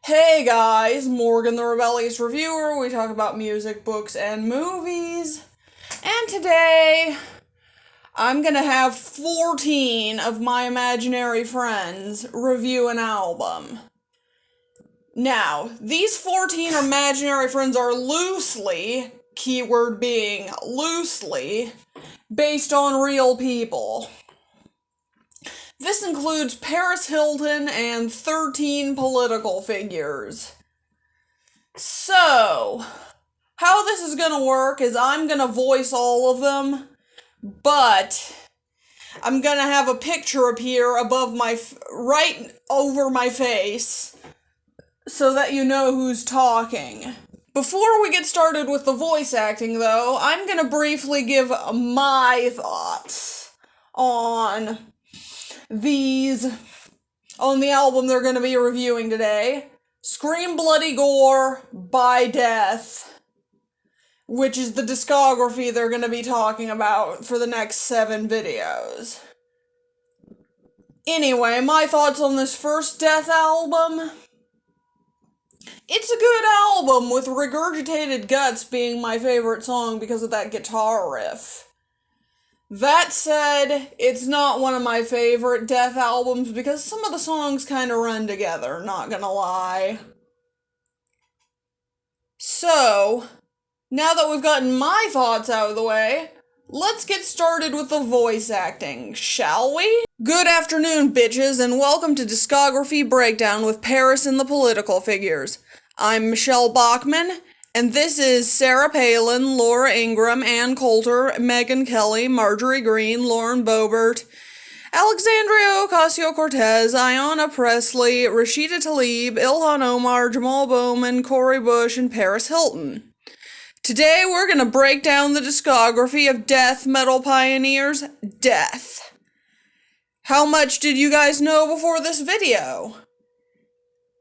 Hey guys, Morgan the Rebellious Reviewer. We talk about music, books, and movies. And today, I'm gonna have 14 of my imaginary friends review an album. Now, these 14 imaginary friends are loosely, keyword being loosely, based on real people. This includes Paris Hilton and 13 political figures. So, how this is gonna work is I'm gonna voice all of them, but I'm gonna have a picture appear above right over my face, so that you know who's talking. Before we get started with the voice acting, though, I'm gonna briefly give my thoughts on on the album they're gonna be reviewing today. Scream Bloody Gore by Death, which is the discography they're going to be talking about for the next 7 videos. Anyway, my thoughts on this first Death album. It's a good album, with Regurgitated Guts being my favorite song because of that guitar riff. That said, it's not one of my favorite Death albums because some of the songs kind of run together, not gonna lie. So, now that we've gotten my thoughts out of the way, let's get started with the voice acting, shall we? Good afternoon, bitches, and welcome to Discography Breakdown with Paris and the Political Figures. I'm Michelle Bachman, and this is Sarah Palin, Laura Ingraham, Ann Coulter, Megyn Kelly, Marjorie Green, Lauren Boebert, Alexandria Ocasio-Cortez, Ayanna Pressley, Rashida Tlaib, Ilhan Omar, Jamal Bowman, Cori Bush, and Paris Hilton. Today we're gonna break down the discography of death metal pioneers, Death. How much did you guys know before this video?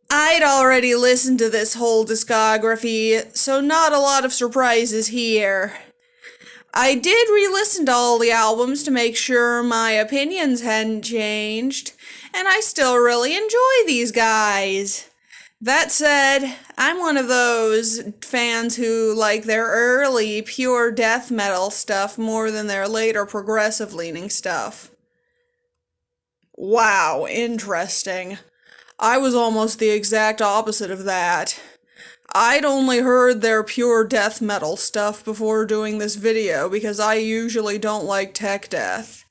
I'd already listened to this whole discography, so not a lot of surprises here. I did re-listen to all the albums to make sure my opinions hadn't changed, and I still really enjoy these guys. That said, I'm one of those fans who like their early, pure death metal stuff more than their later progressive-leaning stuff. Wow, interesting. I was almost the exact opposite of that. I'd only heard their pure death metal stuff before doing this video because I usually don't like tech death.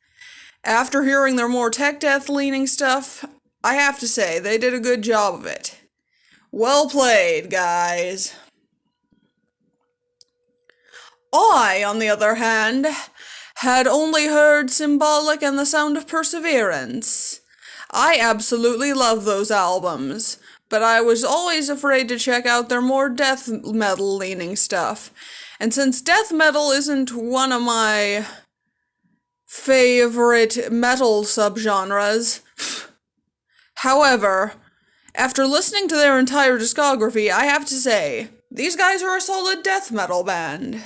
After hearing their more tech death leaning stuff, I have to say they did a good job of it. Well played, guys. I, on the other hand, had only heard Symbolic and The Sound of Perseverance. I absolutely love those albums, but I was always afraid to check out their more death metal leaning stuff. And since death metal isn't one of my favorite metal subgenres, however, after listening to their entire discography, I have to say, these guys are a solid death metal band.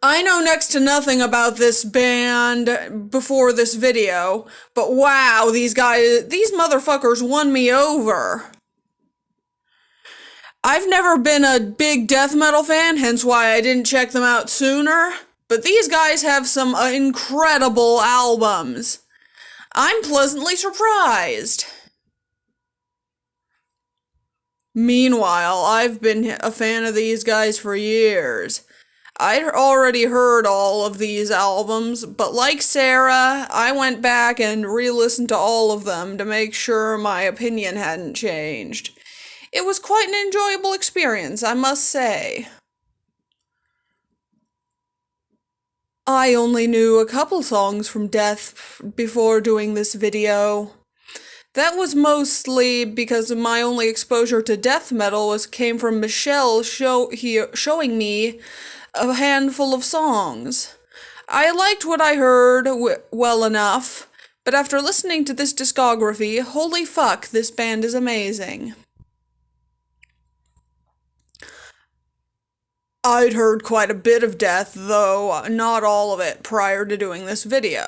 I know next to nothing about this band before this video, but wow, these motherfuckers won me over. I've never been a big death metal fan, hence why I didn't check them out sooner, but these guys have some incredible albums. I'm pleasantly surprised. Meanwhile, I've been a fan of these guys for years. I'd already heard all of these albums, but like Sarah, I went back and re-listened to all of them to make sure my opinion hadn't changed. It was quite an enjoyable experience, I must say. I only knew a couple songs from Death before doing this video. That was mostly because my only exposure to death metal came from Michelle showing me a handful of songs. I liked what I heard well enough, but after listening to this discography, holy fuck, this band is amazing. I'd heard quite a bit of Death, though not all of it, prior to doing this video.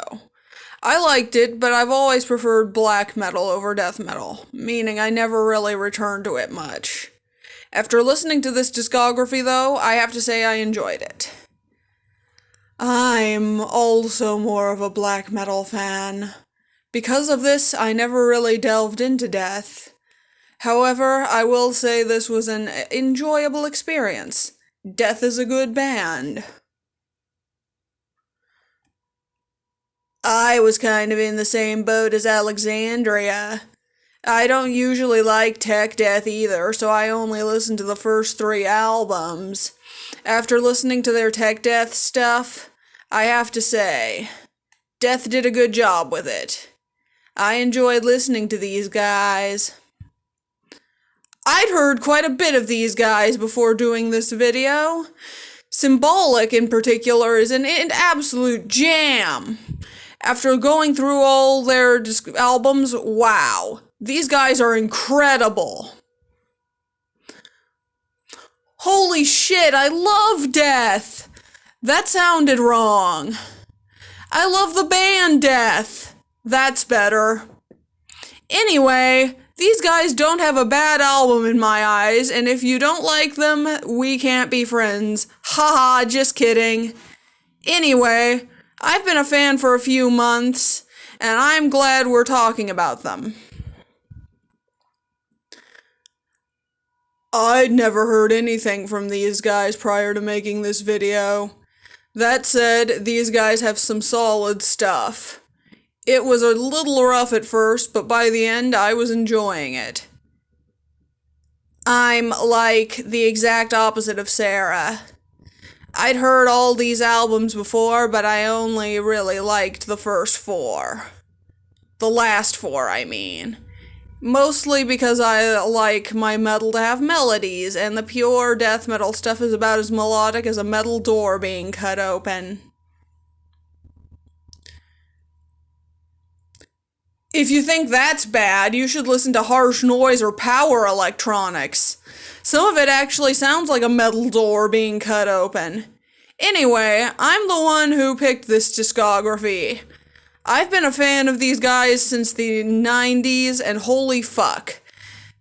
I liked it, but I've always preferred black metal over death metal, meaning I never really returned to it much. After listening to this discography, though, I have to say I enjoyed it. I'm also more of a black metal fan. Because of this, I never really delved into death. However, I will say this was an enjoyable experience. Death is a good band. I was kind of in the same boat as Alexandria. I don't usually like tech death either, so I only listened to the first 3 albums. After listening to their tech death stuff, I have to say, Death did a good job with it. I enjoyed listening to these guys. I'd heard quite a bit of these guys before doing this video. Symbolic, in particular, is an absolute jam. After going through all their albums, wow, these guys are incredible. Holy shit, I love Death. That sounded wrong. I love the band Death. That's better. Anyway, these guys don't have a bad album in my eyes, and if you don't like them, we can't be friends. Haha, just kidding. Anyway, I've been a fan for a few months, and I'm glad we're talking about them. I'd never heard anything from these guys prior to making this video. That said, these guys have some solid stuff. It was a little rough at first, but by the end, I was enjoying it. I'm like the exact opposite of Sarah. I'd heard all these albums before, but I only really liked the first 4. The last 4, I mean. Mostly because I like my metal to have melodies, and the pure death metal stuff is about as melodic as a metal door being cut open. If you think that's bad, you should listen to Harsh Noise or Power Electronics. Some of it actually sounds like a metal door being cut open. Anyway, I'm the one who picked this discography. I've been a fan of these guys since the 90s, and holy fuck,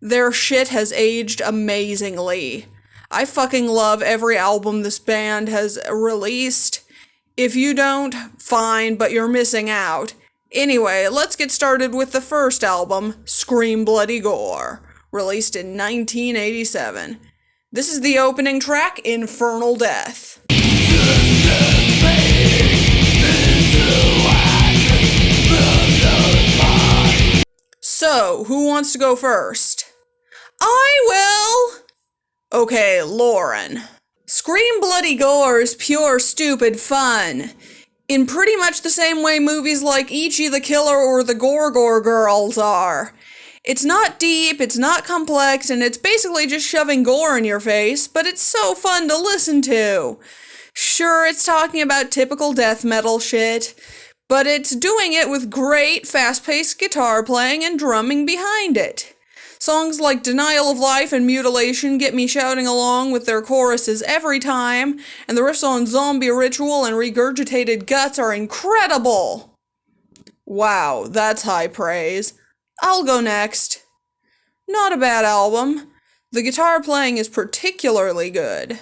their shit has aged amazingly. I fucking love every album this band has released. If you don't, fine, but you're missing out. Anyway, let's get started with the first album, Scream Bloody Gore, released in 1987. This is the opening track, Infernal Death. So, who wants to go first? I will! Okay, Lauren. Scream Bloody Gore is pure stupid fun. In pretty much the same way movies like Ichi the Killer or the Gore Girls are. It's not deep, it's not complex, and it's basically just shoving gore in your face, but it's so fun to listen to. Sure, it's talking about typical death metal shit, but it's doing it with great fast-paced guitar playing and drumming behind it. Songs like Denial of Life and Mutilation get me shouting along with their choruses every time, and the riffs on Zombie Ritual and Regurgitated Guts are incredible! Wow, that's high praise. I'll go next. Not a bad album. The guitar playing is particularly good.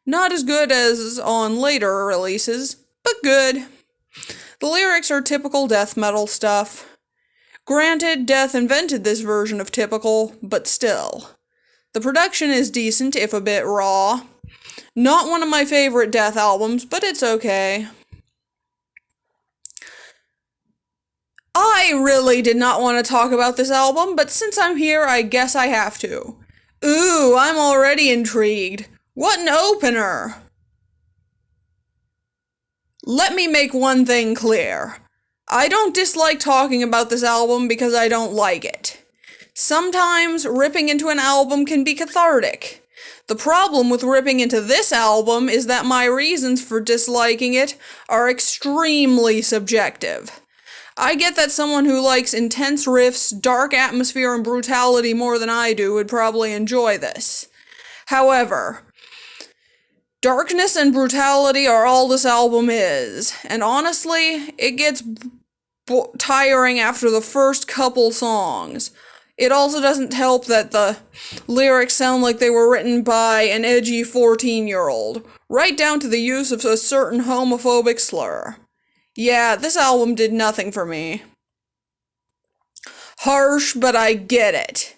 Not as good as on later releases, but good. The lyrics are typical death metal stuff. Granted, Death invented this version of typical, but still. The production is decent, if a bit raw. Not one of my favorite Death albums, but it's okay. I really did not want to talk about this album, but since I'm here, I guess I have to. Ooh, I'm already intrigued. What an opener! Let me make one thing clear. I don't dislike talking about this album because I don't like it. Sometimes ripping into an album can be cathartic. The problem with ripping into this album is that my reasons for disliking it are extremely subjective. I get that someone who likes intense riffs, dark atmosphere, and brutality more than I do would probably enjoy this. However, darkness and brutality are all this album is, and honestly, it gets tiring after the first couple songs. It also doesn't help that the lyrics sound like they were written by an edgy 14-year-old, right down to the use of a certain homophobic slur. Yeah, this album did nothing for me. Harsh, but I get it.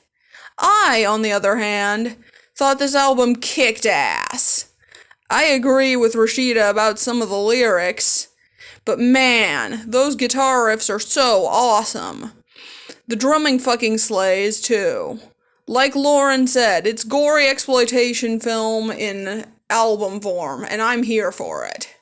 I, on the other hand, thought this album kicked ass. I agree with Rashida about some of the lyrics, but man, those guitar riffs are so awesome. The drumming fucking slays, too. Like Lauren said, it's gory exploitation film in album form, and I'm here for it.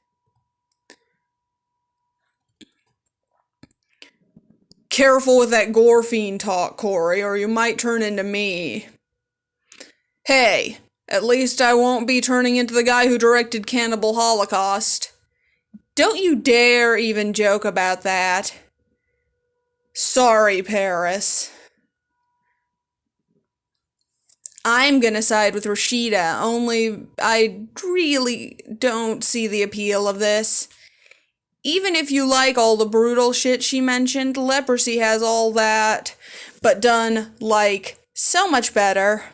Careful with that gore fiend talk, Corey, or you might turn into me. Hey, at least I won't be turning into the guy who directed Cannibal Holocaust. Don't you dare even joke about that. Sorry, Paris. I'm gonna side with Rashida, only I really don't see the appeal of this. Even if you like all the brutal shit she mentioned, Leprosy has all that, but done, like, so much better.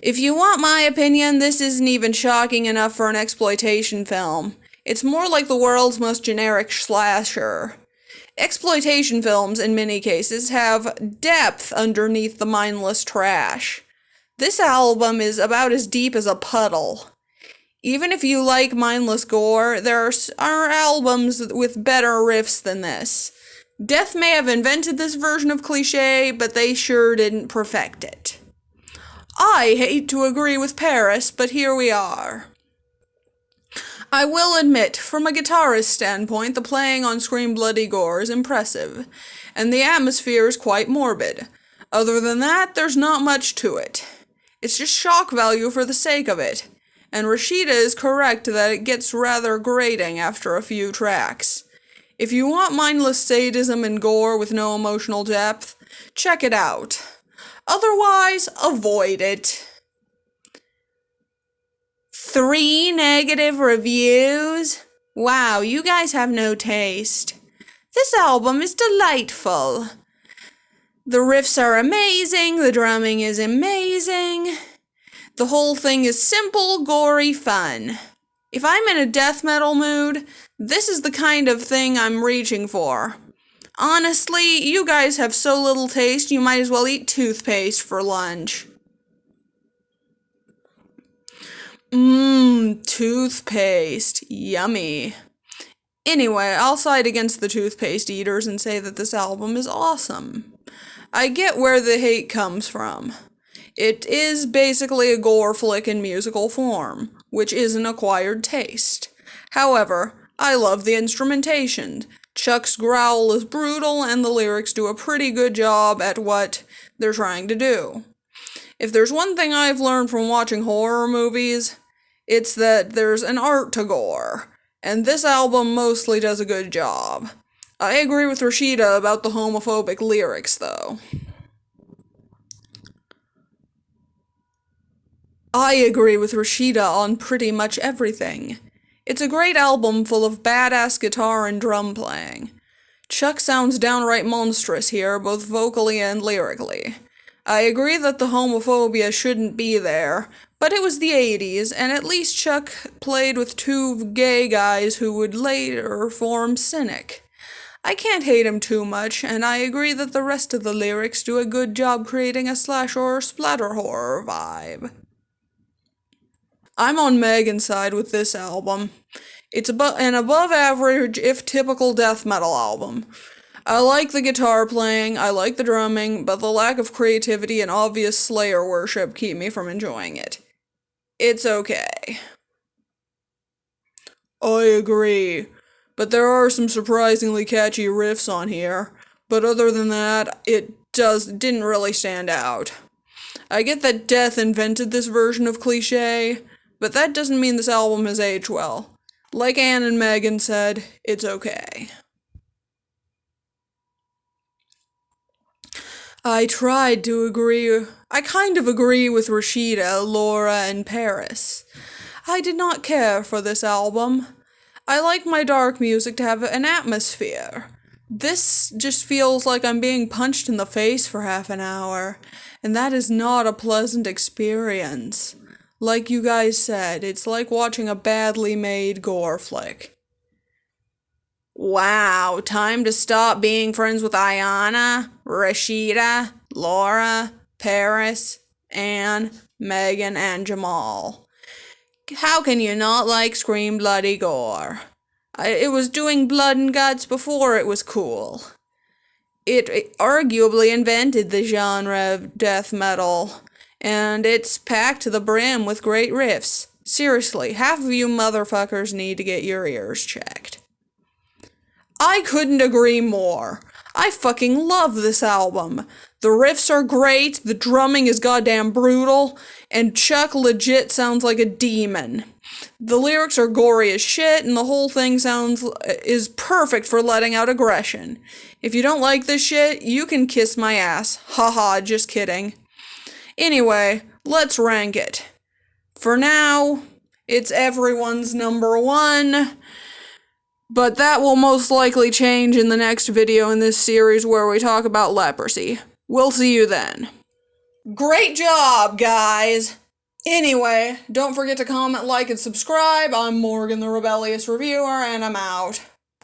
If you want my opinion, this isn't even shocking enough for an exploitation film. It's more like the world's most generic slasher. Exploitation films, in many cases, have depth underneath the mindless trash. This album is about as deep as a puddle. Even if you like mindless gore, there are albums with better riffs than this. Death may have invented this version of cliché, but they sure didn't perfect it. I hate to agree with Paris, but here we are. I will admit, from a guitarist standpoint, the playing on Scream Bloody Gore is impressive, and the atmosphere is quite morbid. Other than that, there's not much to it. It's just shock value for the sake of it, and Rashida is correct that it gets rather grating after a few tracks. If you want mindless sadism and gore with no emotional depth, check it out. Otherwise, avoid it. 3 negative reviews? Wow, you guys have no taste. This album is delightful. The riffs are amazing, the drumming is amazing. The whole thing is simple, gory fun. If I'm in a death metal mood, this is the kind of thing I'm reaching for. Honestly, you guys have so little taste, you might as well eat toothpaste for lunch. Toothpaste. Yummy. Anyway, I'll side against the toothpaste eaters and say that this album is awesome. I get where the hate comes from. It is basically a gore flick in musical form, which is an acquired taste. However, I love the instrumentation. Chuck's growl is brutal, and the lyrics do a pretty good job at what they're trying to do. If there's one thing I've learned from watching horror movies, it's that there's an art to gore, and this album mostly does a good job. I agree with Rashida about the homophobic lyrics, though. I agree with Rashida on pretty much everything. It's a great album full of badass guitar and drum playing. Chuck sounds downright monstrous here, both vocally and lyrically. I agree that the homophobia shouldn't be there, but it was the 80s, and at least Chuck played with 2 gay guys who would later form Cynic. I can't hate him too much, and I agree that the rest of the lyrics do a good job creating a slasher or splatter horror vibe. I'm on Megan's side with this album. It's an above average, if typical, death metal album. I like the guitar playing, I like the drumming, but the lack of creativity and obvious Slayer worship keep me from enjoying it. It's okay. I agree, but there are some surprisingly catchy riffs on here, but other than that, it didn't really stand out. I get that Death invented this version of cliché, but that doesn't mean this album has aged well. Like Anne and Megan said, it's okay. I tried to agree. I kind of agree with Rashida, Laura, and Paris. I did not care for this album. I like my dark music to have an atmosphere. This just feels like I'm being punched in the face for half an hour, and that is not a pleasant experience. Like you guys said, it's like watching a badly made Gore flick. Wow, time to stop being friends with Ayana, Rashida, Laura, Paris, Anne, Megan, and Jamal. How can you not like Scream Bloody Gore? It was doing blood and guts before it was cool. It arguably invented the genre of death metal, and it's packed to the brim with great riffs. Seriously, half of you motherfuckers need to get your ears checked. I couldn't agree more. I fucking love this album. The riffs are great, the drumming is goddamn brutal, and Chuck legit sounds like a demon. The lyrics are gory as shit, and the whole thing is perfect for letting out aggression. If you don't like this shit, you can kiss my ass. Haha, just kidding. Anyway, let's rank it. For now, it's everyone's number one. But that will most likely change in the next video in this series where we talk about leprosy. We'll see you then. Great job, guys! Anyway, don't forget to comment, like, and subscribe. I'm Morgan the Rebellious Reviewer, and I'm out.